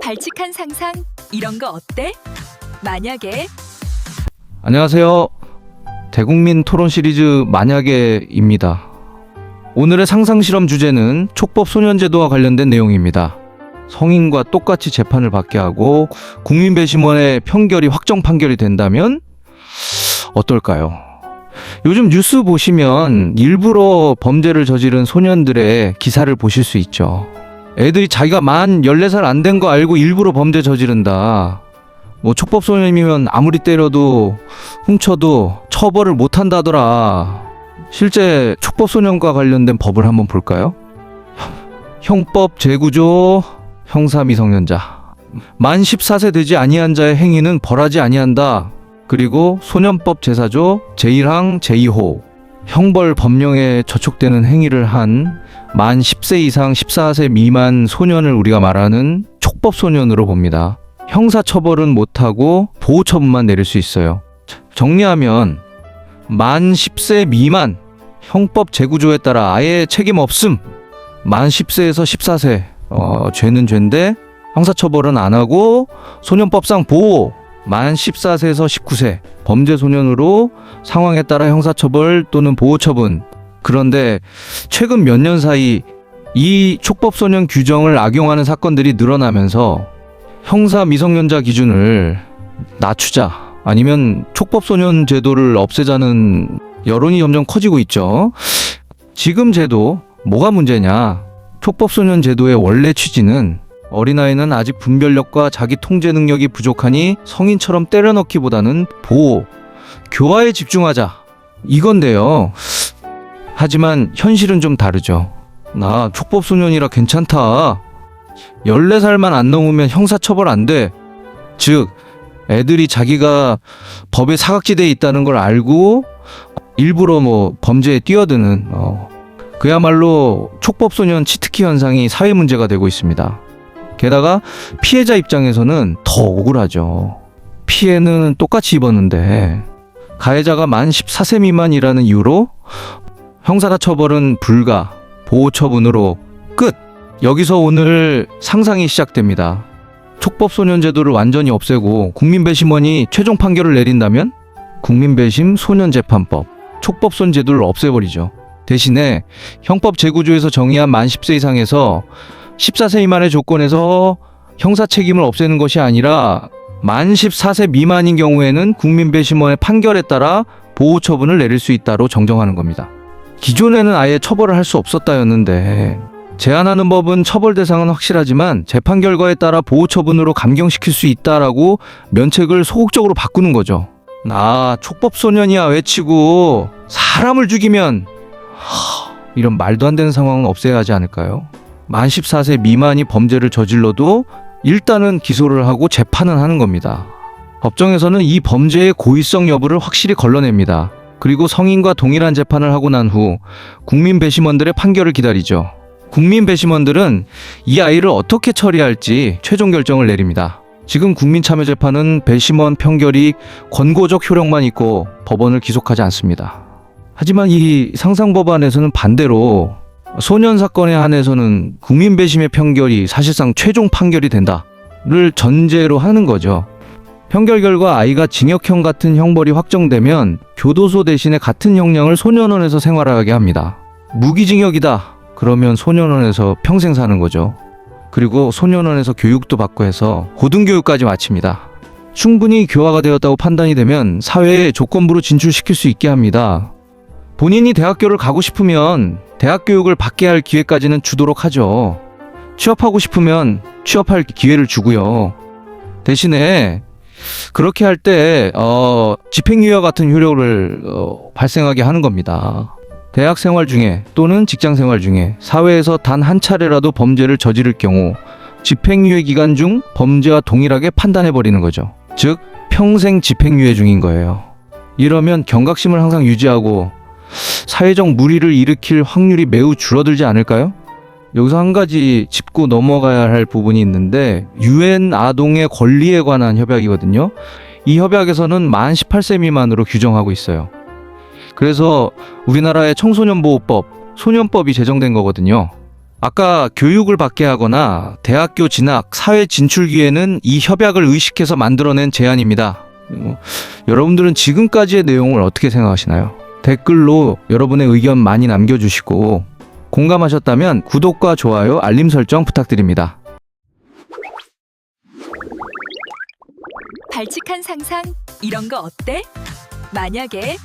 발칙한 상상 이런 거 어때? 만약에 안녕하세요. 대국민 토론 시리즈 만약에입니다. 오늘의 상상 실험 주제는 촉법 소년제도와 관련된 내용입니다. 성인과 똑같이 재판을 받게 하고 국민배심원의 판결이 확정 판결이 된다면 어떨까요? 요즘 뉴스 보시면 일부러 범죄를 저지른 소년들의 기사를 보실 수 있죠. 애들이 자기가 만 14살 안 된 거 알고 일부러 범죄 저지른다. 촉법 소년이면 아무리 때려도 훔쳐도 처벌을 못 한다더라. 실제 촉법 소년과 관련된 법을 한번 볼까요? 형법 제9조 형사 미성년자. 만 14세 되지 아니한 자의 행위는 벌하지 아니한다. 그리고 소년법 제4조 제1항 제2호 형벌 법령에 저촉되는 행위를 한 만 10세 이상 14세 미만 소년을 우리가 말하는 촉법 소년으로 봅니다. 형사 처벌은 못하고 보호 처분만 내릴 수 있어요. 정리하면 만 10세 미만 형법 제9조에 따라 아예 책임 없음. 만 10세에서 14세 죄는 죄인데 형사 처벌은 안 하고 소년법상 보호. 만 14세에서 19세 범죄 소년으로 상황에 따라 형사처벌 또는 보호처분. 그런데 최근 몇 년 사이 이 촉법 소년 규정을 악용하는 사건들이 늘어나면서 형사 미성년자 기준을 낮추자 아니면 촉법 소년 제도를 없애자는 여론이 점점 커지고 있죠. 지금 제도 뭐가 문제냐? 촉법 소년 제도의 원래 취지는 어린아이는 아직 분별력과 자기 통제 능력이 부족하니 성인처럼 때려넣기보다는 보호, 교화에 집중하자 이건데요. 하지만 현실은 좀 다르죠. 나 촉법 소년이라 괜찮다. 14살만 안 넘으면 형사처벌 안 돼. 즉 애들이 자기가 법의 사각지대에 있다는 걸 알고 일부러 범죄에 뛰어드는 그야말로 촉법 소년 치트키 현상이 사회 문제가 되고 있습니다. 게다가 피해자 입장에서는 더 억울하죠. 피해는 똑같이 입었는데 가해자가 만 14세 미만이라는 이유로 형사 처벌은 불가, 보호 처분으로 끝! 여기서 오늘 상상이 시작됩니다. 촉법 소년 제도를 완전히 없애고 국민배심원이 최종 판결을 내린다면 국민배심 소년재판법, 촉법소년 제도를 없애버리죠. 대신에 형법 제9조에서 정의한 만 10세 이상에서 14세 미만의 조건에서 형사 책임을 없애는 것이 아니라 만 14세 미만인 경우에는 국민배심원의 판결에 따라 보호 처분을 내릴 수 있다로 정정하는 겁니다. 기존에는 아예 처벌을 할 수 없었다였는데 제한하는 법은 처벌 대상은 확실하지만 재판 결과에 따라 보호 처분으로 감경시킬 수 있다라고 면책을 소극적으로 바꾸는 거죠. 나 촉법 소년이야 외치고 사람을 죽이면 이런 말도 안 되는 상황은 없애야 하지 않을까요? 만 14세 미만이 범죄를 저질러도 일단은 기소를 하고 재판은 하는 겁니다. 법정에서는 이 범죄의 고의성 여부를 확실히 걸러냅니다. 그리고 성인과 동일한 재판을 하고 난 후 국민배심원들의 판결을 기다리죠. 국민배심원들은 이 아이를 어떻게 처리할지 최종 결정을 내립니다. 지금 국민참여재판은 배심원 판결이 권고적 효력만 있고 법원을 기속하지 않습니다. 하지만 이 상상법안에서는 반대로 소년 사건에 한해서는 국민배심의 판결이 사실상 최종 판결이 된다를 전제로 하는 거죠. 판결 결과 아이가 징역형 같은 형벌이 확정되면 교도소 대신에 같은 형량을 소년원에서 생활하게 합니다. 무기징역이다. 그러면 소년원에서 평생 사는 거죠. 그리고 소년원에서 교육도 받고 해서 고등교육까지 마칩니다. 충분히 교화가 되었다고 판단이 되면 사회에 조건부로 진출시킬 수 있게 합니다. 본인이 대학교를 가고 싶으면 대학 교육을 받게 할 기회까지는 주도록 하죠. 취업하고 싶으면 취업할 기회를 주고요. 대신에 그렇게 할 때 집행유예 같은 효력을 발생하게 하는 겁니다. 대학 생활 중에 또는 직장 생활 중에 사회에서 단 한 차례라도 범죄를 저지를 경우 집행유예 기간 중 범죄와 동일하게 판단해버리는 거죠. 즉 평생 집행유예 중인 거예요. 이러면 경각심을 항상 유지하고 사회적 물의를 일으킬 확률이 매우 줄어들지 않을까요? 여기서 한 가지 짚고 넘어가야 할 부분이 있는데 유엔 아동의 권리에 관한 협약이거든요. 이 협약에서는 만 18세 미만으로 규정하고 있어요. 그래서 우리나라의 청소년보호법, 소년법이 제정된 거거든요. 아까 교육을 받게 하거나 대학교 진학, 사회 진출 기회는 이 협약을 의식해서 만들어낸 제안입니다. 여러분들은 지금까지의 내용을 어떻게 생각하시나요? 댓글로 여러분의 의견 많이 남겨주시고 공감하셨다면 구독과 좋아요, 알림 설정 부탁드립니다. 발칙한 상상 이런 거 어때? 만약에